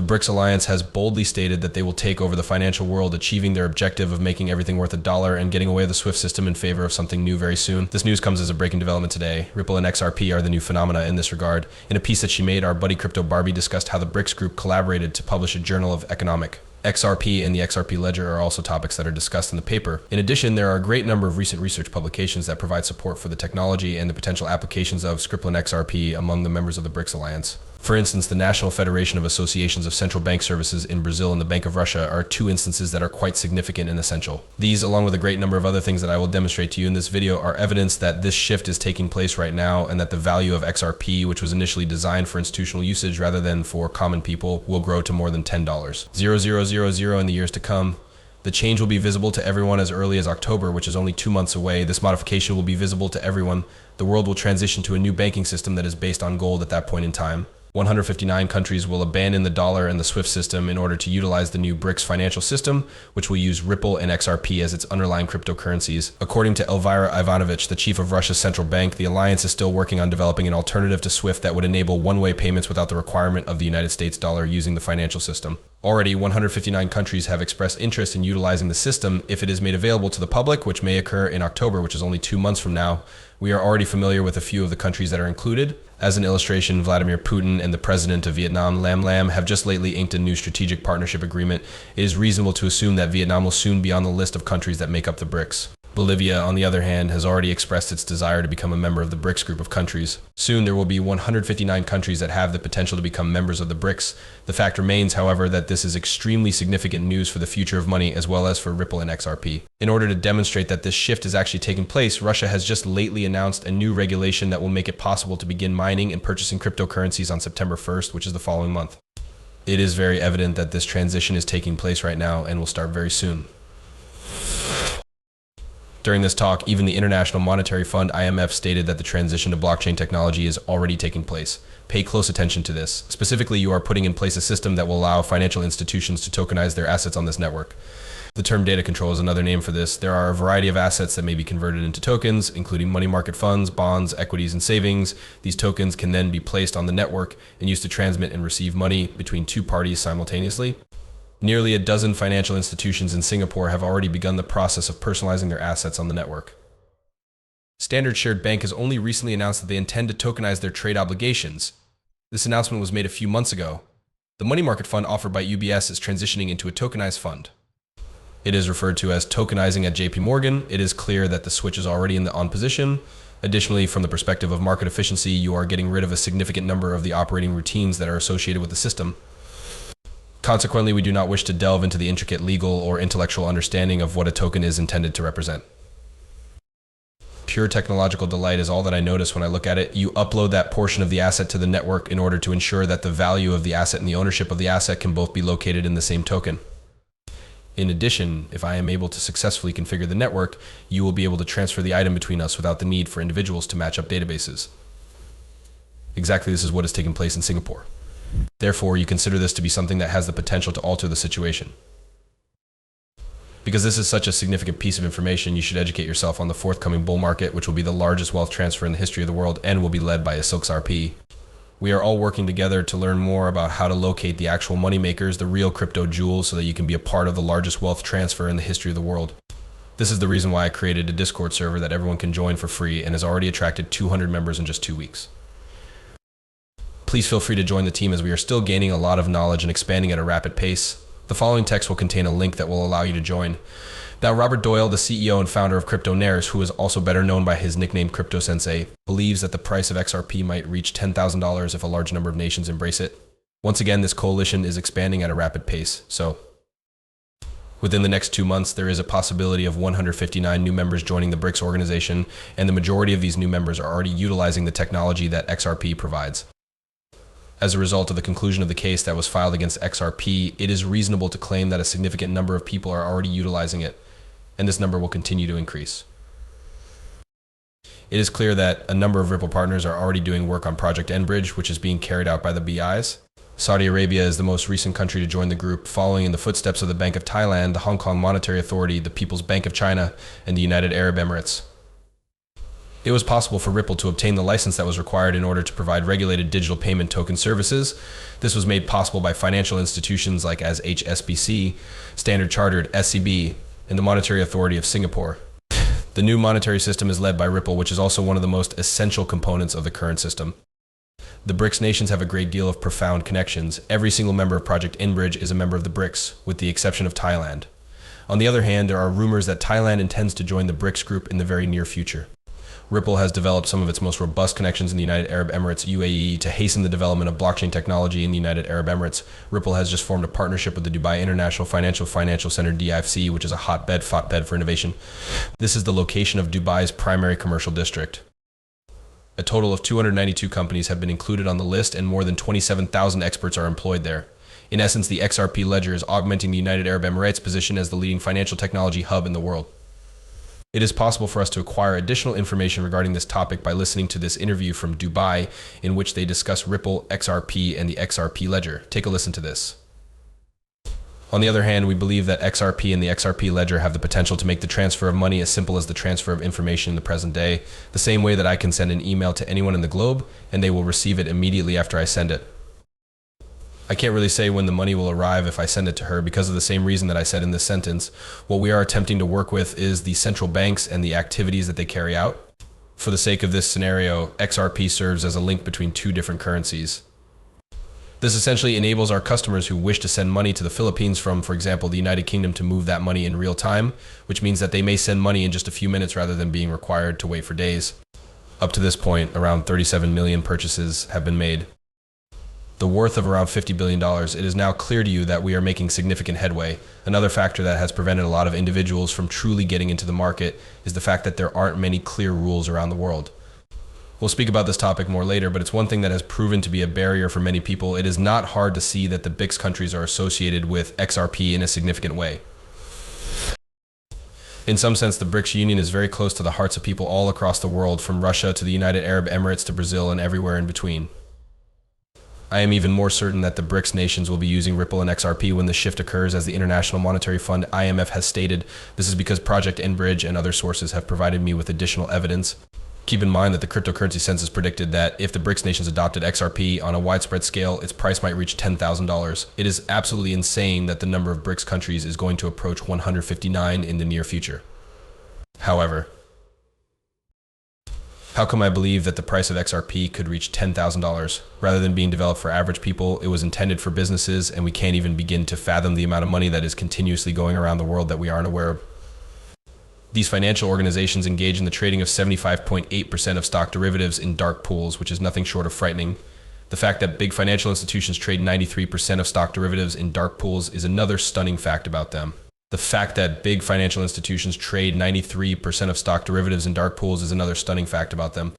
BRICS alliance has boldly stated that they will take over the financial world, achieving their objective of making everything worth $1 and getting away with the SWIFT system in favor of something new very soon. This news comes as a breaking development today. Ripple and XRP are the new phenomena in this regard. In a piece that she made, our buddy Crypto Barbie discussed how the BRICS group collaborated to publish a journal of economic. XRP and the XRP ledger are also topics that are discussed in the paper. In addition, there are a great number of recent research publications that provide support for the technology and the potential applications of Skripal and XRP among the members of the BRICS alliance. For instance, the National Federation of Associations of Central Bank Services in Brazil and the Bank of Russia are two instances that are quite significant and essential. These, along with a great number of other things that I will demonstrate to you in this video, are evidence that this shift is taking place right now and that the value of XRP, which was initially designed for institutional usage rather than for common people, will grow to more than $10. 0000 in the years to come. The change will be visible to everyone as early as October, which is only 2 months away. This modification will be visible to everyone. The world will transition to a new banking system that is based on gold at that point in time. 159 countries will abandon the dollar and the SWIFT system in order to utilize the new BRICS financial system, which will use Ripple and XRP as its underlying cryptocurrencies. According to Elvira Ivanovich, the chief of Russia's central bank, the alliance is still working on developing an alternative to SWIFT that would enable one-way payments without the requirement of the United States dollar using the financial system. Already, 159 countries have expressed interest in utilizing the system if it is made available to the public, which may occur in October, which is only 2 months from now. We are already familiar with a few of the countries that are included. As an illustration, Vladimir Putin and the president of Vietnam, Lam Lam, have just lately inked a new strategic partnership agreement. It is reasonable to assume that Vietnam will soon be on the list of countries that make up the BRICS. Bolivia, on the other hand, has already expressed its desire to become a member of the BRICS group of countries. Soon there will be 159 countries that have the potential to become members of the BRICS. The fact remains, however, that this is extremely significant news for the future of money as well as for Ripple and XRP. In order to demonstrate that this shift is actually taking place, Russia has just lately announced a new regulation that will make it possible to begin mining and purchasing cryptocurrencies on September 1st, which is the following month. It is very evident that this transition is taking place right now and will start very soon. During this talk, even the International Monetary Fund, IMF, stated that the transition to blockchain technology is already taking place. Pay close attention to this. Specifically, you are putting in place a system that will allow financial institutions to tokenize their assets on this network. The term data control is another name for this. There are a variety of assets that may be converted into tokens, including money market funds, bonds, equities, and savings. These tokens can then be placed on the network and used to transmit and receive money between two parties simultaneously. Nearly a dozen financial institutions in Singapore have already begun the process of personalizing their assets on the network. Standard Chartered Bank has only recently announced that they intend to tokenize their trade obligations. This announcement was made a few months ago. The money market fund offered by UBS is transitioning into a tokenized fund. It is referred to as tokenizing at JP Morgan. It is clear that the switch is already in the on position. Additionally, from the perspective of market efficiency, you are getting rid of a significant number of the operating routines that are associated with the system. Consequently, we do not wish to delve into the intricate legal or intellectual understanding of what a token is intended to represent. Pure technological delight is all that I notice when I look at it. You upload that portion of the asset to the network in order to ensure that the value of the asset and the ownership of the asset can both be located in the same token. In addition, if I am able to successfully configure the network, you will be able to transfer the item between us without the need for individuals to match up databases. Exactly this is what is taking place in Singapore. Therefore, you consider this to be something that has the potential to alter the situation. Because this is such a significant piece of information, you should educate yourself on the forthcoming bull market, which will be the largest wealth transfer in the history of the world and will be led by Us.Thankx. We are all working together to learn more about how to locate the actual money makers, the real crypto jewels, so that you can be a part of the largest wealth transfer in the history of the world. This is the reason why I created a Discord server that everyone can join for free and has already attracted 200 members in just 2 weeks. Please feel free to join the team as we are still gaining a lot of knowledge and expanding at a rapid pace. The following text will contain a link that will allow you to join. Now, Robert Doyle, the CEO and founder of CryptoNares, who is also better known by his nickname Crypto Sensei, believes that the price of XRP might reach $10,000 if a large number of nations embrace it. Once again, this coalition is expanding at a rapid pace, so within the next 2 months, there is a possibility of 159 new members joining the BRICS organization, and the majority of these new members are already utilizing the technology that XRP provides. As a result of the conclusion of the case that was filed against XRP, it is reasonable to claim that a significant number of people are already utilizing it, and this number will continue to increase. It is clear that a number of Ripple partners are already doing work on Project Enbridge, which is being carried out by the BIs. Saudi Arabia is the most recent country to join the group, following in the footsteps of the Bank of Thailand, the Hong Kong Monetary Authority, the People's Bank of China, and the United Arab Emirates. it was possible for Ripple to obtain the license that was required in order to provide regulated digital payment token services. This was made possible by financial institutions like as HSBC, Standard Chartered, SCB, and the Monetary Authority of Singapore. The new monetary system is led by Ripple, which is also one of the most essential components of the current system. The Brics nations have a great deal of profound connections. Every single member of Project Inbridge is a member of the Brics, with the exception of Thailand. On the other hand, there are rumors that Thailand intends to join the Brics group in the very near future. Ripple has developed some of its most robust connections in the United Arab Emirates, UAE, to hasten the development of blockchain technology in the United Arab Emirates. Ripple has just formed a partnership with the Dubai International Financial Center, DIFC, which is a hotbed for innovation. This is the location of Dubai's primary commercial district. A total of 292 companies have been included on the list, and more than 27,000 experts are employed there. In essence, the XRP ledger is augmenting the United Arab Emirates' position as the leading financial technology hub in the world. It is possible for us to acquire additional information regarding this topic by listening to this interview from Dubai, in which they discuss Ripple, XRP, and the XRP ledger. Take a listen to this. On the other hand, we believe that XRP and the XRP ledger have the potential to make the transfer of money as simple as the transfer of information in the present day, the same way that I can send an email to anyone in the globe, and they will receive it immediately after I send it. I can't really say when the money will arrive if I send it to her because of the same reason that I said in this sentence. What we are attempting to work with is the central banks and the activities that they carry out. For the sake of this scenario, XRP serves as a link between two different currencies. This essentially enables our customers who wish to send money to the Philippines from, for example, the United Kingdom to move that money in real time, which means that they may send money in just a few minutes rather than being required to wait for days. Up to this point, around 37 million purchases have been made. The worth of around $50 billion, it is now clear to you that we are making significant headway. Another factor that has prevented a lot of individuals from truly getting into the market is the fact that there aren't many clear rules around the world. We'll speak about this topic more later, but it's one thing that has proven to be a barrier for many people. It is not hard to see that the BRICS countries are associated with XRP in a significant way. In some sense, the BRICS Union is very close to the hearts of people all across the world, from Russia to the United Arab Emirates to Brazil and everywhere in between. I am even more certain that the BRICS nations will be using Ripple and XRP when the shift occurs, as the International Monetary Fund, IMF, has stated. This is because Project Inbridge and other sources have provided me with additional evidence. Keep in mind that the cryptocurrency census predicted that if the BRICS nations adopted XRP on a widespread scale, its price might reach $10,000. It is absolutely insane that the number of BRICS countries is going to approach 159 in the near future. However, how come I believe that the price of XRP could reach $10,000? Rather than being developed for average people, it was intended for businesses, and we can't even begin to fathom the amount of money that is continuously going around the world that we aren't aware of. These financial organizations engage in the trading of 75.8% of stock derivatives in dark pools, which is nothing short of frightening. The fact that big financial institutions trade 93% of stock derivatives in dark pools is another stunning fact about them. The fact that big financial institutions trade 93% of stock derivatives in dark pools is another stunning fact about them.